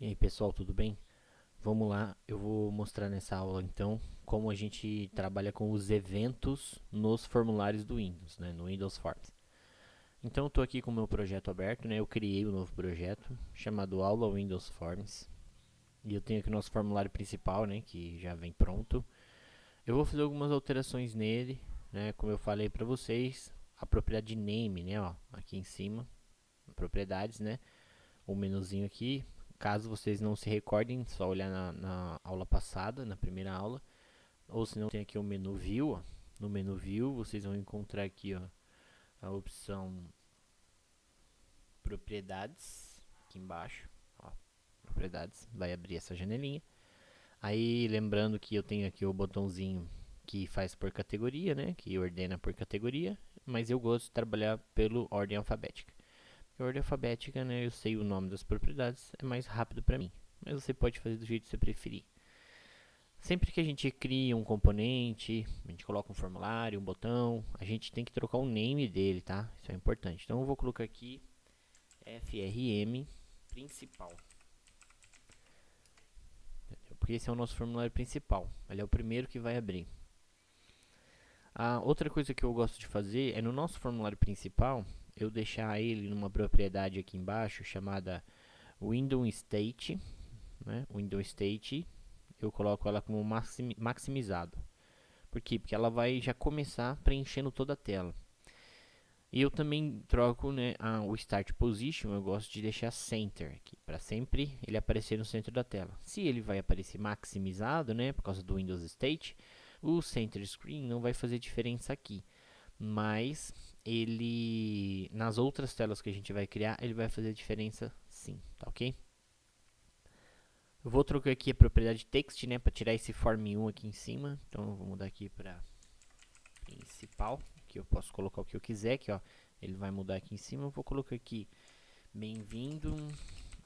E aí pessoal, tudo bem? Vamos lá, eu vou mostrar nessa aula então como a gente trabalha com os eventos nos formulários do Windows, né, no Windows Forms. Então eu estou aqui com o meu projeto aberto, né, eu criei um novo projeto chamado Aula Windows Forms. E eu tenho aqui o nosso formulário principal, né, que já vem pronto. Eu vou fazer algumas alterações nele, né, como eu falei para vocês, a propriedade name, né, ó, aqui em cima, propriedades, né, o menuzinho aqui. Caso vocês não se recordem, só olhar na aula passada, na primeira aula. Ou se não, tem aqui o menu View. Ó. No menu View, vocês vão encontrar aqui ó, a opção Propriedades, aqui embaixo. Ó, propriedades, vai abrir essa janelinha. Aí, lembrando que eu tenho aqui o botãozinho que faz por categoria, né? Que ordena por categoria. Mas eu gosto de trabalhar pelo ordem alfabética. Por ordem alfabética, né? Eu sei o nome das propriedades, é mais rápido para mim. Mas você pode fazer do jeito que você preferir. Sempre que a gente cria um componente, a gente coloca um formulário, um botão, a gente tem que trocar o name dele, tá? Isso é importante. Então eu vou colocar aqui FRM principal, porque esse é o nosso formulário principal. Ele é o primeiro que vai abrir. A outra coisa que eu gosto de fazer é no nosso formulário principal, eu deixar ele numa propriedade aqui embaixo chamada Windows State, né? Windows State, eu coloco ela como maximizado. Por quê? Porque ela vai já começar preenchendo toda a tela. E eu também troco, né, o Start Position, eu gosto de deixar Center aqui, para sempre ele aparecer no centro da tela. Se ele vai aparecer maximizado, né, por causa do Windows State, o Center Screen não vai fazer diferença aqui. Mas ele, nas outras telas que a gente vai criar, ele vai fazer diferença sim, tá ok? Eu vou trocar aqui a propriedade text, né, para tirar esse form 1 aqui em cima. Então eu vou mudar aqui para principal, que eu posso colocar o que eu quiser, que ó, ele vai mudar aqui em cima. Eu vou colocar aqui bem-vindo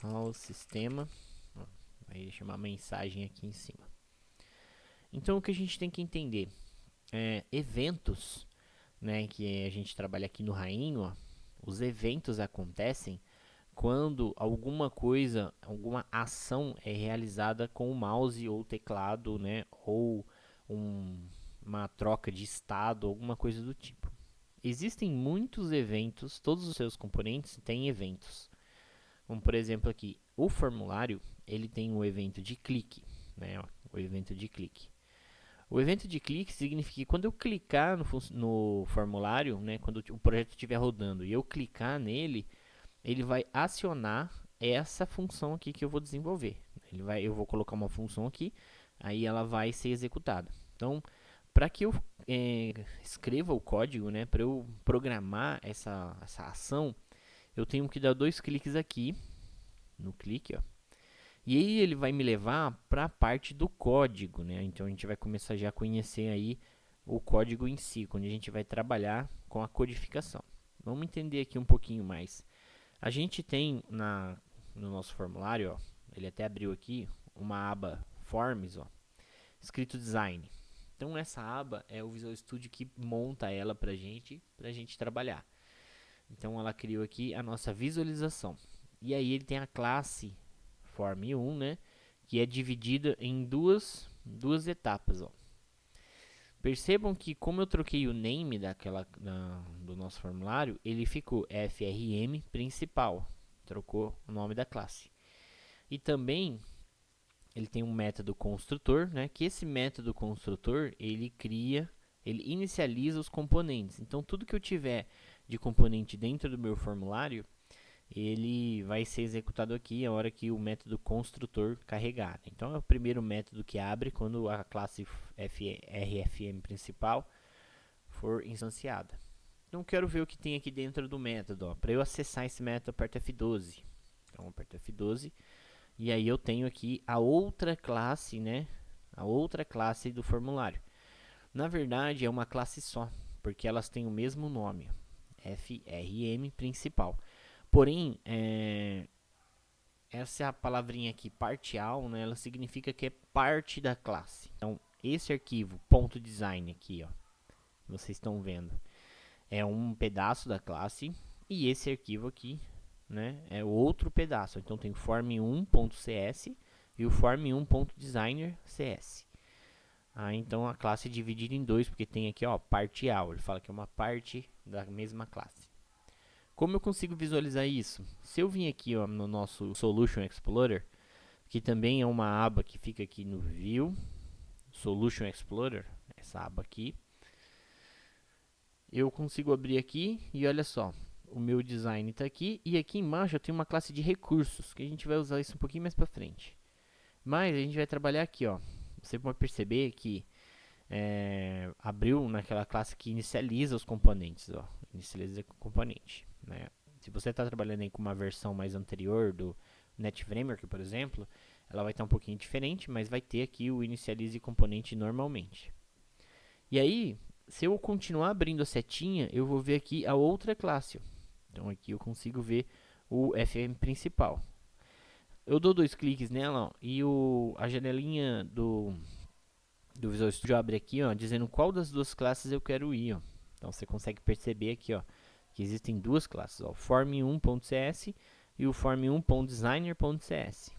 ao sistema. Ó, vai chamar mensagem aqui em cima. Então o que a gente tem que entender é eventos, né, que a gente trabalha aqui no Rainho, ó, os eventos acontecem quando alguma coisa, alguma ação é realizada com o mouse ou teclado, né, ou uma troca de estado, alguma coisa do tipo. Existem muitos eventos, todos os seus componentes têm eventos. Como por exemplo aqui, o formulário, ele tem o evento de clique, né, ó, o evento de clique. O evento de clique significa que quando eu clicar no formulário, né, quando o projeto estiver rodando e eu clicar nele, ele vai acionar essa função aqui que eu vou desenvolver. Eu vou colocar uma função aqui, aí ela vai ser executada. Então, para que eu escreva o código, né, para eu programar essa ação, eu tenho que dar dois cliques aqui, no clique, ó. E aí ele vai me levar para a parte do código, né? Então a gente vai começar já a conhecer aí o código em si, quando a gente vai trabalhar com a codificação. Vamos entender aqui um pouquinho mais. A gente tem no nosso formulário, ó, ele até abriu aqui, uma aba Forms, ó, escrito Design. Então essa aba é o Visual Studio que monta ela para a gente trabalhar. Então ela criou aqui a nossa visualização. E aí ele tem a classe Form 1, né, que é dividida em duas etapas, ó. Percebam que como eu troquei o name do nosso formulário, ele ficou FRM principal, trocou o nome da classe. E também ele tem um método construtor, né, que esse método construtor, ele inicializa os componentes. Então tudo que eu tiver de componente dentro do meu formulário, ele vai ser executado aqui a hora que o método construtor carregar. Então é o primeiro método que abre quando a classe RFM principal for instanciada. Então quero ver o que tem aqui dentro do método. Para eu acessar esse método, aperto F12. Então aperto F12 e aí eu tenho aqui a outra classe, né? A outra classe do formulário. Na verdade é uma classe só, porque elas têm o mesmo nome, FRM principal. Porém, essa palavrinha aqui, partial, né, ela significa que é parte da classe. Então, esse arquivo .design aqui, ó, vocês estão vendo, é um pedaço da classe. E esse arquivo aqui né, é o outro pedaço. Então tem o form1.cs e o form1.designer.cs. Então a classe é dividida em dois, porque tem aqui, ó, parte A. Ele fala que é uma parte da mesma classe. Como eu consigo visualizar isso? Se eu vim aqui, ó, no nosso Solution Explorer, que também é uma aba que fica aqui no View, Solution Explorer, essa aba aqui, eu consigo abrir aqui e olha só, o meu design está aqui e aqui embaixo eu tenho uma classe de recursos, que a gente vai usar isso um pouquinho mais para frente. Mas a gente vai trabalhar aqui, ó. Você pode perceber que abriu naquela classe que inicializa os componentes, ó. Inicializa o componente, né? Se você está trabalhando aí com uma versão mais anterior do NetFramework, por exemplo, ela vai estar um pouquinho diferente, mas vai ter aqui o inicialize componente normalmente. E aí, se eu continuar abrindo a setinha, eu vou ver aqui a outra classe. Então aqui eu consigo ver o FM principal. Eu dou 2 cliques nela, ó, e a janelinha do Visual Studio abre aqui, ó, dizendo qual das duas classes eu quero ir, ó. Então você consegue perceber aqui, ó, que existem duas classes, ó, o form1.cs e o form1.designer.cs.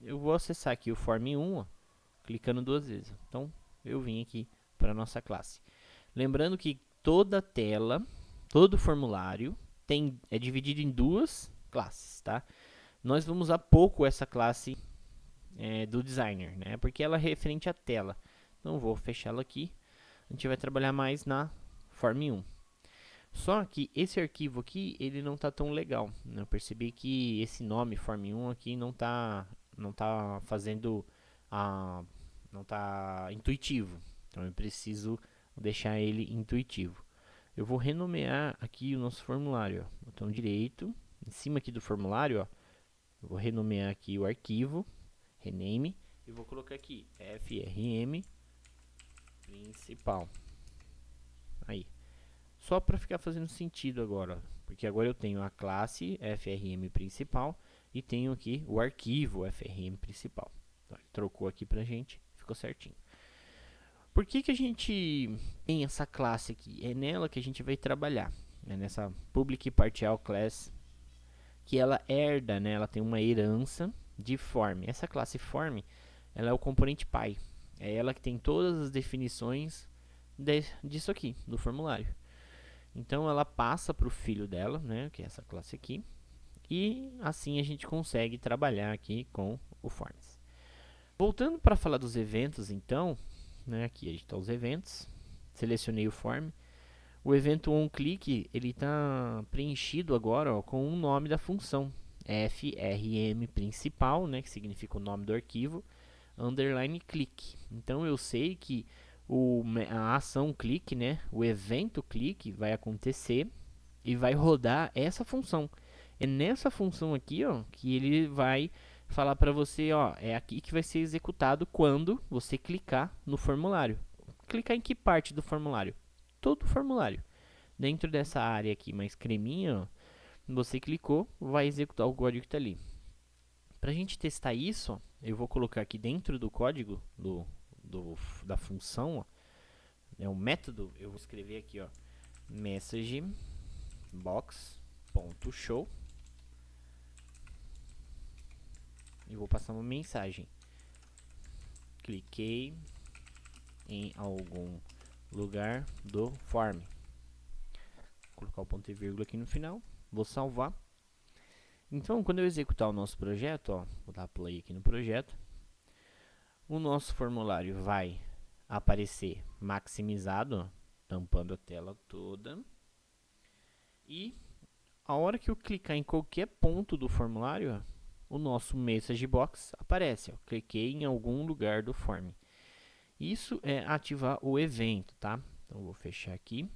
Eu vou acessar aqui o form1, ó, clicando 2 vezes. Então eu vim aqui para a nossa classe. Lembrando que toda tela, todo formulário é dividido em duas classes, tá? Nós vamos usar pouco essa classe do designer, né? Porque ela é referente à tela. Então vou fechá-la aqui. A gente vai trabalhar mais na Form1. Só que esse arquivo aqui, ele não está tão legal. Eu percebi que esse nome Form1 aqui não tá fazendo não tá intuitivo. Então eu preciso deixar ele intuitivo. Eu vou renomear aqui o nosso formulário, ó. Botão direito, em cima aqui do formulário, ó, eu vou renomear aqui o arquivo, rename, e vou colocar aqui FRM principal. Aí, só para ficar fazendo sentido agora, ó, porque agora eu tenho a classe FRM principal e tenho aqui o arquivo FRM principal. Então, ele trocou aqui pra gente, ficou certinho. Por que a gente tem essa classe aqui? É nela que a gente vai trabalhar, né? Nessa Public Partial Class, que ela herda, né? Ela tem uma herança de form. Essa classe form, ela é o componente pai. É ela que tem todas as definições disso aqui, do formulário. Então ela passa para o filho dela, né? Que é essa classe aqui. E assim a gente consegue trabalhar aqui com o forms. Voltando para falar dos eventos, então, né, aqui a gente está os eventos, selecionei o form. O evento onClick, ele está preenchido agora, ó, com o nome da função, frm principal, né, que significa o nome do arquivo, underline click. Então eu sei que a ação click, né, o evento click vai acontecer e vai rodar essa função. É nessa função aqui, ó, que ele vai falar para você, ó, é aqui que vai ser executado quando você clicar no formulário. Clicar em que parte do formulário? Todo o formulário. Dentro dessa área aqui mais creminha, ó, você clicou, vai executar o código que está ali. Para a gente testar isso, ó, eu vou colocar aqui dentro do código da função, ó, o método, eu vou escrever aqui, ó, message box.show e vou passar uma mensagem. Cliquei em algum lugar do form. Vou colocar o ponto e vírgula aqui no final. Vou salvar. Então, quando eu executar o nosso projeto, ó, vou dar play aqui no projeto, o nosso formulário vai aparecer maximizado, ó, tampando a tela toda. E a hora que eu clicar em qualquer ponto do formulário, ó, o nosso message box aparece. Ó, cliquei em algum lugar do form. Isso é ativar o evento, tá? Então, vou fechar aqui.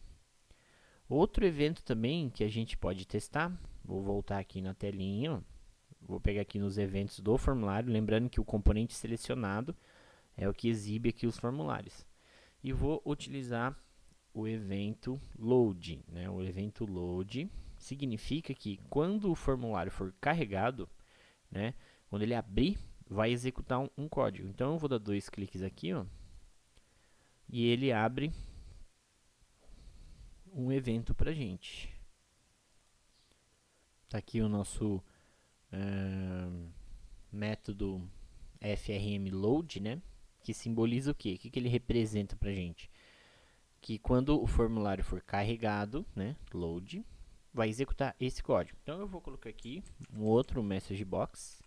Outro evento também que a gente pode testar, vou voltar aqui na telinha, ó, vou pegar aqui nos eventos do formulário, lembrando que o componente selecionado é o que exibe aqui os formulários. E vou utilizar o evento load, né? O evento load significa que quando o formulário for carregado, né, quando ele abrir, vai executar um código. Então eu vou dar 2 cliques aqui, ó, e ele abre um evento pra gente. Tá aqui o nosso método FRM load, né? Que simboliza o quê? O que, que ele representa pra gente? Que quando o formulário for carregado, né, load, vai executar esse código. Então eu vou colocar aqui um outro message box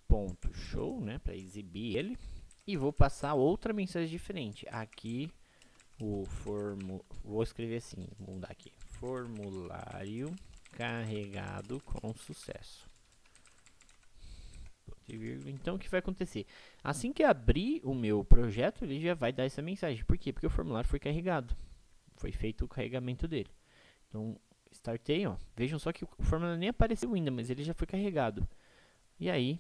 ponto show, né, para exibir ele, e vou passar outra mensagem diferente. Aqui vou escrever assim, vou mudar aqui, formulário carregado com sucesso. Então o que vai acontecer? Assim que abrir o meu projeto, ele já vai dar essa mensagem. Por quê? Porque o formulário foi carregado. Foi feito o carregamento dele. Então, startei, ó. Vejam só que o formulário nem apareceu ainda, mas ele já foi carregado. E aí,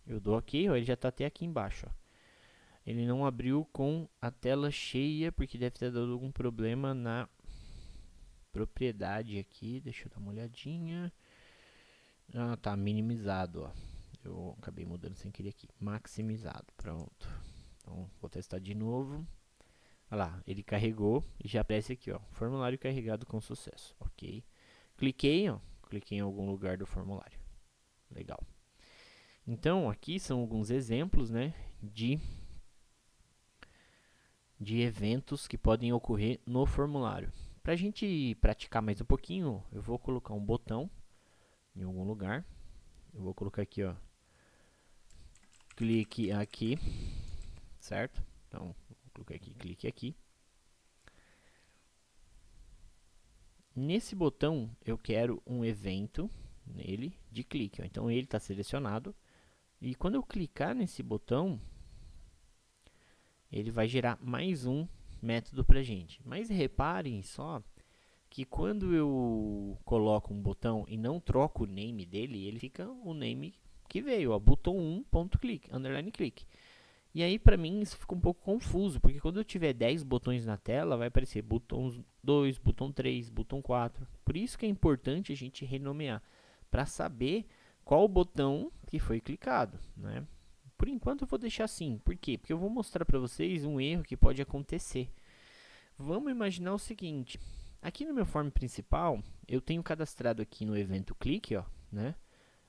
eu dou OK, ó, ele já está até aqui embaixo, ó. Ele não abriu com a tela cheia, porque deve ter dado algum problema na propriedade aqui. Deixa eu dar uma olhadinha. Ah, tá minimizado, ó. Eu acabei mudando sem querer aqui. Maximizado, pronto. Então, vou testar de novo. Olha lá, ele carregou e já aparece aqui, ó. Formulário carregado com sucesso. Ok. Cliquei, ó. Cliquei em algum lugar do formulário. Legal. Então, aqui são alguns exemplos, né, de eventos que podem ocorrer no formulário. Para a gente praticar mais um pouquinho, eu vou colocar um botão em algum lugar. Eu vou colocar aqui, ó. Clique aqui, certo? Então, vou colocar aqui, clique aqui. Nesse botão, eu quero um evento nele de clique. Ó. Então, ele está selecionado. E quando eu clicar nesse botão, ele vai gerar mais um método para a gente. Mas reparem só que quando eu coloco um botão e não troco o name dele, ele fica o name que veio, ó, botão1.click, underline click. E aí, para mim, isso fica um pouco confuso, porque quando eu tiver 10 botões na tela, vai aparecer botão 2, botão 3, botão 4. Por isso que é importante a gente renomear, para saber qual o botão que foi clicado, né? Por enquanto eu vou deixar assim. Por quê? Porque eu vou mostrar para vocês um erro que pode acontecer. Vamos imaginar o seguinte. Aqui no meu form principal, eu tenho cadastrado aqui no evento clique, ó, né?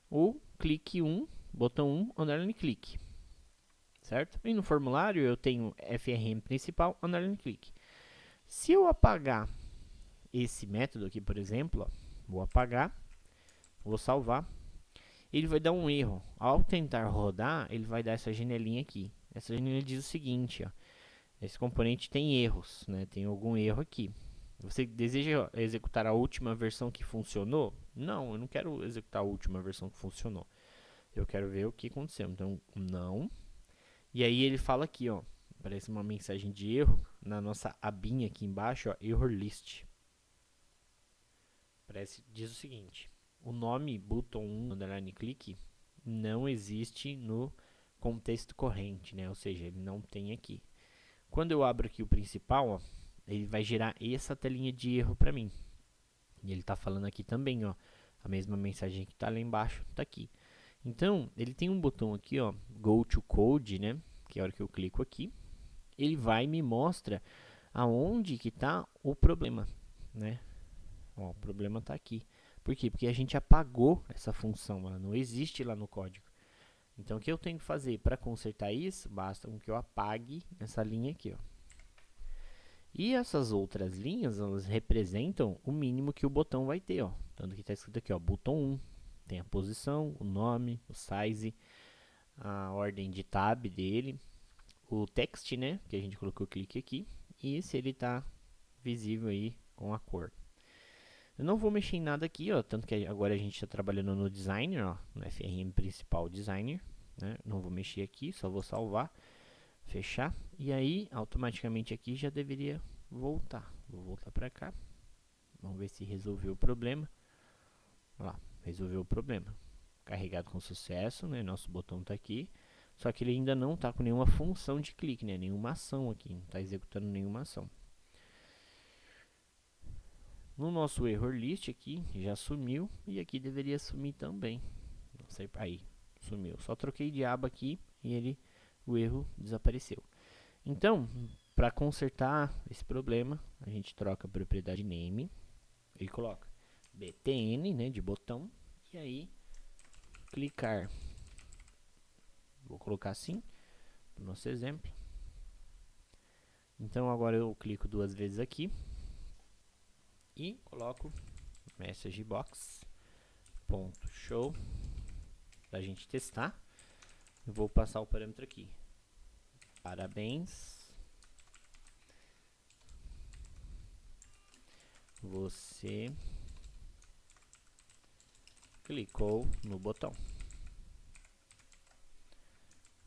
O clique 1, botão 1, underline clique. Certo? E no formulário eu tenho FRM principal, underline clique. Se eu apagar esse método aqui, por exemplo, ó, vou apagar, vou salvar, ele vai dar um erro. Ao tentar rodar, ele vai dar essa janelinha aqui. Essa janelinha diz o seguinte, ó, esse componente tem erros, né? Tem algum erro aqui. Você deseja executar a última versão que funcionou? Não, eu não quero executar a última versão que funcionou. Eu quero ver o que aconteceu. Então, não. E aí ele fala aqui, ó, aparece uma mensagem de erro na nossa abinha aqui embaixo, ó, error list. Diz o seguinte: o nome button1 underline click não existe no contexto corrente, né? Ou seja, ele não tem aqui. Quando eu abro aqui o principal, ó, ele vai gerar essa telinha de erro para mim. E ele está falando aqui também, ó, a mesma mensagem que está lá embaixo, está aqui. Então, ele tem um botão aqui, ó, Go to Code, né? Que é a hora que eu clico aqui, ele vai e me mostra aonde que está o problema, né? Ó, o problema está aqui. Por quê? Porque a gente apagou essa função, ela não existe lá no código. Então, o que eu tenho que fazer para consertar isso? Basta que eu apague essa linha aqui, ó. E essas outras linhas, elas representam o mínimo que o botão vai ter, ó. Tanto que está escrito aqui, ó, botão 1. Tem a posição, o nome, o size, a ordem de tab dele, o text, né, que a gente colocou o clique aqui, e se ele está visível aí com a cor. Eu não vou mexer em nada aqui, ó, tanto que agora a gente está trabalhando no designer, ó, no FRM principal designer, né? Não vou mexer aqui, só vou salvar, fechar, e aí automaticamente aqui já deveria voltar. Vou voltar para cá, vamos ver se resolveu o problema. Olha lá, resolveu o problema. Carregado com sucesso, né? Nosso botão está aqui, só que ele ainda não está com nenhuma função de clique, né? Nenhuma ação aqui, não está executando nenhuma ação. No nosso error list aqui, já sumiu, e aqui deveria sumir também. Não sei, aí, sumiu. Só troquei de aba aqui e o erro desapareceu. Então, para consertar esse problema, a gente troca a propriedade name e coloca btn, né, de botão, e aí clicar. Vou colocar assim, no nosso exemplo. Então agora eu clico 2 vezes aqui e coloco message box ponto show para a gente testar. Eu vou passar o parâmetro aqui. Parabéns, você clicou no botão.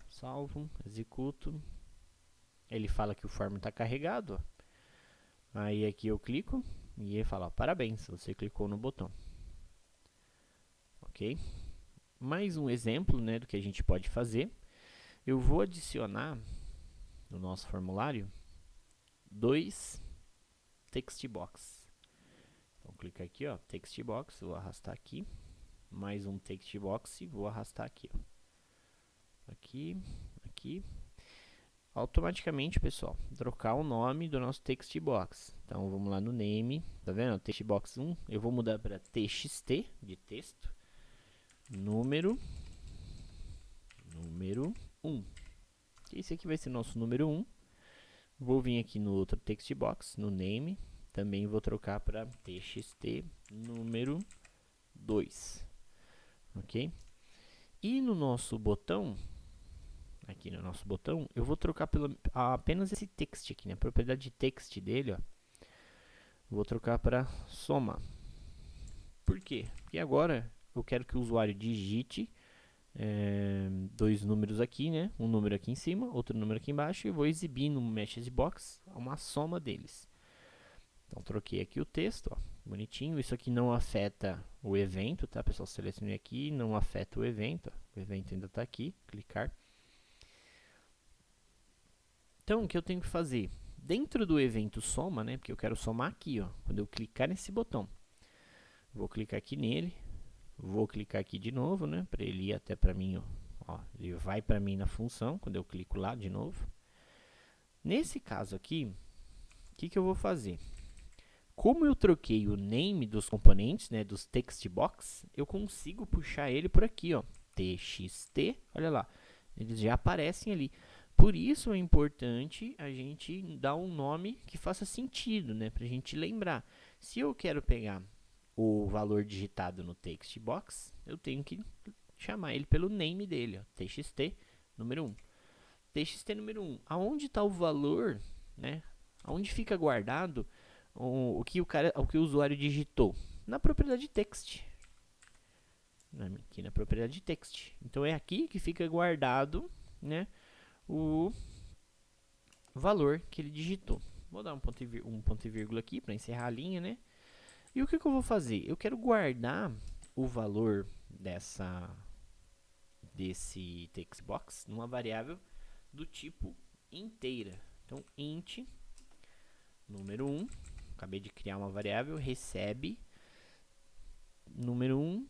Salvo, executo. Ele fala que o form está carregado. Ó. Aí aqui eu clico e ele fala, ó, parabéns, você clicou no botão. Ok? Mais um exemplo, né, do que a gente pode fazer. Eu vou adicionar no nosso formulário 2 text box. Então clica aqui, ó, text box, vou arrastar aqui. Mais um text box e vou arrastar aqui, ó. Aqui, aqui. Automaticamente, pessoal, trocar o nome do nosso text box. Então vamos lá no name, tá vendo? Text box 1, eu vou mudar para txt de texto, número 1. Esse aqui vai ser nosso número 1. Vou vir aqui no outro text box, no name, também vou trocar para txt número 2. Ok? E no nosso botão, aqui no nosso botão, eu vou trocar apenas esse text aqui, né? A propriedade de text dele, ó. Vou trocar para soma. Por quê? Porque agora eu quero que o usuário digite 2 números aqui, né? Um número aqui em cima, outro número aqui embaixo, e vou exibir no message box uma soma deles. Então troquei aqui o texto, ó, bonitinho. Isso aqui não afeta o evento, tá, pessoal? Selecionei aqui, não afeta o evento. Ó. O evento ainda está aqui, clicar. Então, o que eu tenho que fazer? Dentro do evento soma, né? Porque eu quero somar aqui, ó. Quando eu clicar nesse botão, vou clicar aqui nele, vou clicar aqui de novo, né? Para ele ir até para mim, ó. Ele vai para mim na função, quando eu clico lá de novo. Nesse caso aqui, o que eu vou fazer? Como eu troquei o name dos componentes, né? Dos text box, eu consigo puxar ele por aqui, ó. txt, olha lá. Eles já aparecem ali. Por isso é importante a gente dar um nome que faça sentido, né? Para a gente lembrar. Se eu quero pegar o valor digitado no text box, eu tenho que chamar ele pelo name dele, ó, txt número 1. txt número 1. Aonde está o valor, né? Aonde fica guardado o que o usuário digitou? Na propriedade text. Aqui na propriedade text. Então é aqui que fica guardado, né? O valor que ele digitou. Vou dar um ponto e vírgula aqui para encerrar a linha, né? E o que eu vou fazer? Eu quero guardar o valor desse text box numa variável do tipo inteira. Então, int número 1, acabei de criar uma variável, recebe número 1,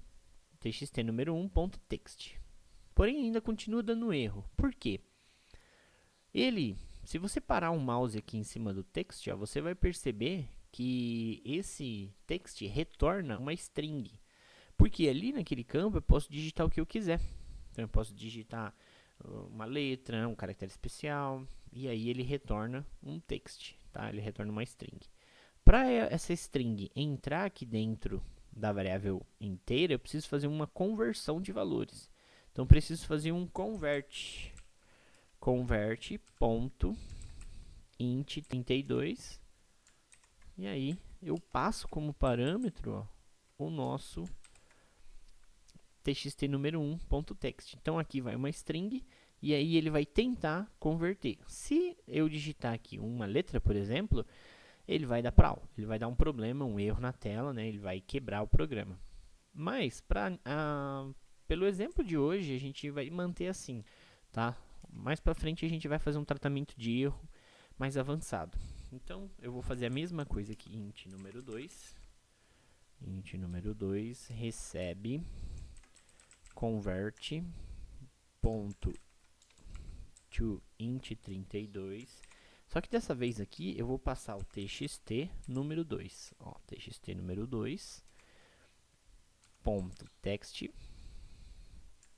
txt número 1.text. Porém, ainda continua dando erro. Por quê? Se você parar o mouse aqui em cima do text, ó, você vai perceber que esse text retorna uma string. Porque ali naquele campo eu posso digitar o que eu quiser. Então eu posso digitar uma letra, um caractere especial, e aí ele retorna um text, tá? Ele retorna uma string. Para essa string entrar aqui dentro da variável inteira, eu preciso fazer uma conversão de valores. Então preciso fazer um convert int32, e aí eu passo como parâmetro, ó, o nosso txt número 1.text. Então aqui vai uma string e aí ele vai tentar converter. Se eu digitar aqui uma letra, por exemplo, ele vai dar pau, ele vai dar um problema, um erro na tela, né? Ele vai quebrar o programa. Mas pelo exemplo de hoje a gente vai manter assim, tá? Mais para frente a gente vai fazer um tratamento de erro mais avançado. Então eu vou fazer a mesma coisa aqui, int número 2 recebe convert to int32. Só que dessa vez aqui eu vou passar o txt número 2. Ó, txt número 2 ponto text,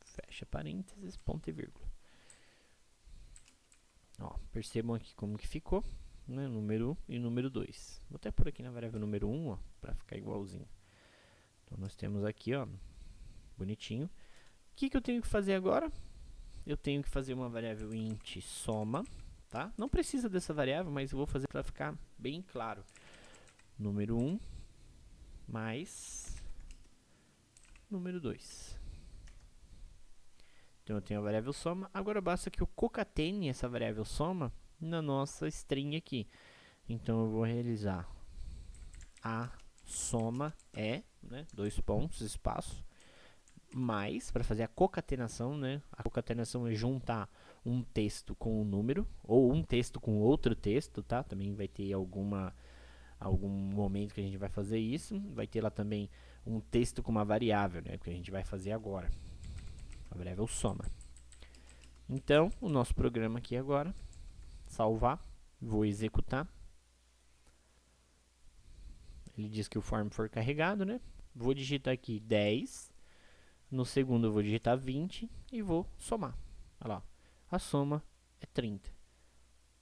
fecha parênteses, ponto e vírgula. Ó, percebam aqui como que ficou, né? Número 1 e número 2. Vou até por aqui na variável número 1, ó, para ficar igualzinho. Então, nós temos aqui, ó, bonitinho. O que eu tenho que fazer agora? Eu tenho que fazer uma variável int soma, tá? Não precisa dessa variável, mas eu vou fazer para ficar bem claro. Número 1 mais número 2. Então, eu tenho a variável soma. Agora, basta que eu concatene essa variável soma na nossa string aqui. Então, eu vou realizar a soma é, né, 2 pontos, espaço, mais, para fazer a concatenação, né? A concatenação é juntar um texto com um número, ou um texto com outro texto, tá? Também vai ter algum momento que a gente vai fazer isso. Vai ter lá também um texto com uma variável, né? Que a gente vai fazer agora. A variável soma. Então, o nosso programa aqui agora, salvar, vou executar. Ele diz que o form for carregado, né? Vou digitar aqui 10. No segundo eu vou digitar 20 e vou somar. Olha lá, a soma é 30.